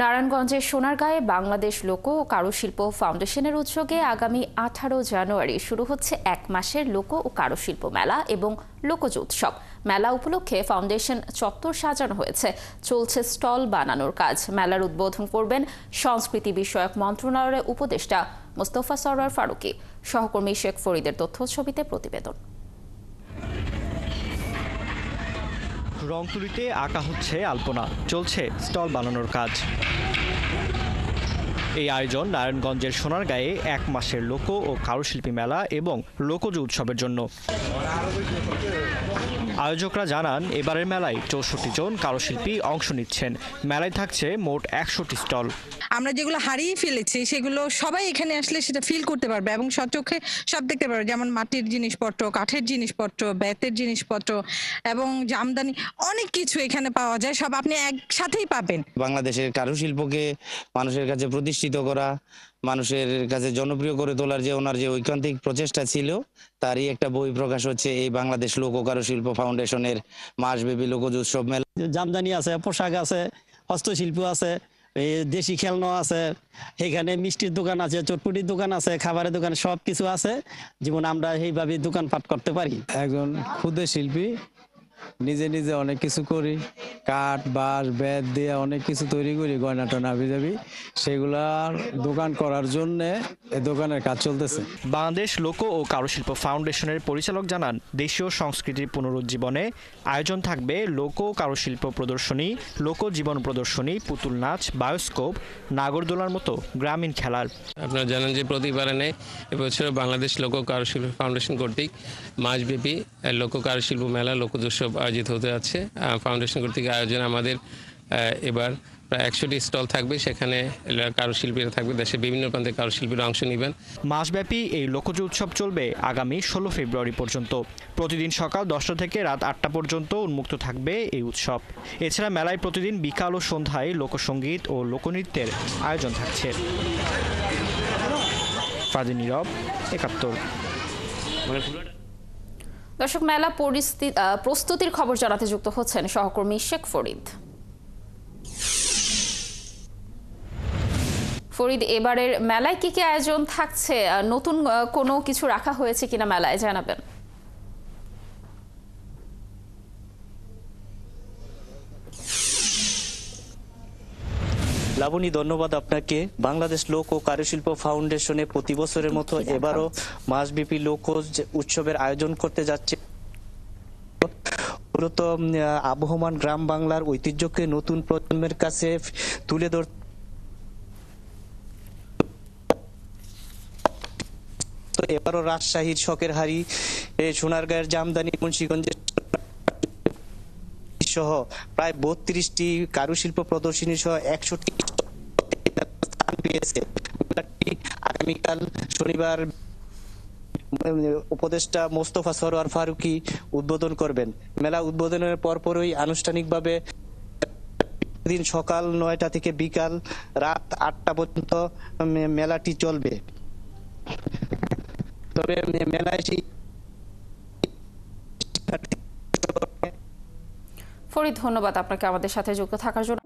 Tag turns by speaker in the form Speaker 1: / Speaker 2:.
Speaker 1: নারায়ণগঞ্জের সোনারগাঁয়ে বাংলাদেশ লোক ও কারুশিল্প ফাউন্ডেশনের উদ্যোগে আগামী 18 জানুয়ারি শুরু হচ্ছে এক মাসের লোক ও কারুশিল্প মেলা এবং লোকজ উৎসব। মেলা উপলক্ষে ফাউন্ডেশন চত্বর সাজানো হয়েছে, চলছে স্টল বানানোর কাজ। মেলার উদ্বোধন করবেন সংস্কৃতি বিষয়ক মন্ত্রণালয়ের উপদেষ্টা মোস্তফা সরওয়ার ফারুকী। সহকর্মী শেখ ফরিদের তথ্য ছবিতে প্রতিবেদন।
Speaker 2: রংতুলিতে আঁকা হচ্ছে আলপনা, চলছে স্টল বানানোর কাজ। এই আয়োজন নারায়ণগঞ্জের সোনারগাঁয়ে এক মাসের লোক ও কারুশিল্পী মেলা এবং লোকজ উৎসবের জন্য। আয়োজকরা জানান, এবারের মেলায় 64 জন কারুশিল্পী অংশ নিচ্ছেন। মেলায় থাকছে মোট 100টি স্টল।
Speaker 3: আমরা যেগুলো হারিয়ে ফেলেছি সেগুলো সবাই এখানে আসলে সেটা ফিল করতে পারবে এবং সচক্ষে সব দেখতে পারবে, যেমন মাটির জিনিসপত্র, কাঠের জিনিসপত্র, বেতের জিনিসপত্র এবং জামদানি, অনেক কিছু এখানে পাওয়া যায়। সব আপনি একসাথেই পাবেন।
Speaker 4: বাংলাদেশের কারুশিল্পকে মানুষের কাছে প্রতিষ্ঠিত করা, মানুষের কাছে জনপ্রিয় করে তোলার যে ওনার যে ঐকান্তিক প্রচেষ্টা ছিল, তারই একটা বই প্রকাশ হচ্ছে এই বাংলাদেশ লোক ও কারুশিল্প ফাউন্ডেশনের মাসব্যাপী লোকজ উৎসব মেলা।
Speaker 5: জামদানি আছে, পোশাক আছে, হস্তশিল্প আছে, দেশি খেলনা আছে, এখানে মিষ্টির দোকান আছে, চটপটির দোকান আছে, খাবারের দোকান, সব কিছু আছে। যেমন আমরা এইভাবে দোকানপাট করতে পারি।
Speaker 6: একজন ক্ষুদ্র শিল্পী, নিজে নিজে অনেক কিছু করি, কাঠ বাঁশ বেত দিয়ে অনেক কিছু তৈরি করি, গয়না টনা হাবিজাবি, সেগুলার দোকান করার জন্য এই দোকানের কাজ চলতেছে।
Speaker 2: বাংলাদেশ লোক ও কারুশিল্প ফাউন্ডেশনের পরিচালক জানান, দেশীয় সংস্কৃতির পুনরুজ্জীবনে আয়োজন থাকবে লোক ও কারুশিল্প প্রদর্শনী, লোকজীবন প্রদর্শনী, পুতুল নাচ, বায়োস্কোপ, নাগরদোলার মতো গ্রামীণ খেলার।
Speaker 7: আপনারা জানেন যে প্রতিবারে এবছর বাংলাদেশ লোক কারুশিল্প ফাউন্ডেশন কর্তৃক মাসব্যাপী লোক কারুশিল্প মেলা, লোকজ উৎসব আয়োজিত হতে যাচ্ছে। ফাউন্ডেশন কর্তৃক আয়োজন আমাদের এবার প্রায় 100টি স্টল থাকবে। সেখানে কারুশিল্পীরা থাকবে, দেশের বিভিন্ন প্রান্তে কারুশিল্পীরা অংশ নেবেন।
Speaker 2: মাসব্যাপী এই লোকজ উৎসব চলবে আগামী 16 ফেব্রুয়ারি পর্যন্ত। প্রতিদিন সকাল 10টা থেকে রাত 8টা পর্যন্ত উন্মুক্ত থাকবে এই উৎসব। এছাড়া মেলায় প্রতিদিন বিকাল ও সন্ধ্যায় লোকসঙ্গীত ও লোকনৃত্যের আয়োজন থাকছে। ফারদিন নীরব, 71।
Speaker 1: দর্শক, মেলা প্রস্তুতির খবর জানাতে যুক্ত হচ্ছেন সহকর্মী শেখ ফরিদ। ফরিদ, এবারের মেলায় কি কি আয়োজন থাকছে? নতুন কোনো কিছু রাখা হয়েছে কিনা মেলায় জানাবেন।
Speaker 8: লাবণী, ধন্যবাদ আপনাকে। বাংলাদেশ লোক ও কারুশিল্প ফাউন্ডেশনে প্রতি বছরের মতো এবারও মাসব্যাপী লোকজ উৎসবের আয়োজন করতে যাচ্ছে। মূলত আবহমান গ্রাম বাংলার ঐতিহ্যকে নতুন প্রজন্মের কাছে তুলে ধরতে এবারও রাজশাহীর শখের হাড়ি, সোনারগাঁয়ের জামদানি, মুন্সিগঞ্জের সহ প্রায় 32টি কারুশিল্প প্রদর্শনী সহ 100টি স্থান পেয়েছে। আগামীকাল শনিবার উপদেষ্টা মোস্তফা সরওয়ার ফারুকী উদ্বোধন করবেন। মেলা উদ্বোধনের পরপরই আনুষ্ঠানিকভাবে দিন সকাল 9টা থেকে বিকাল রাত 8টা পর্যন্ত মেলাটি চলবে। তবে মেলায়
Speaker 1: ফরিদ, ধন্যবাদ আপনাকে আমাদের সাথে যুক্ত থাকার জন্য।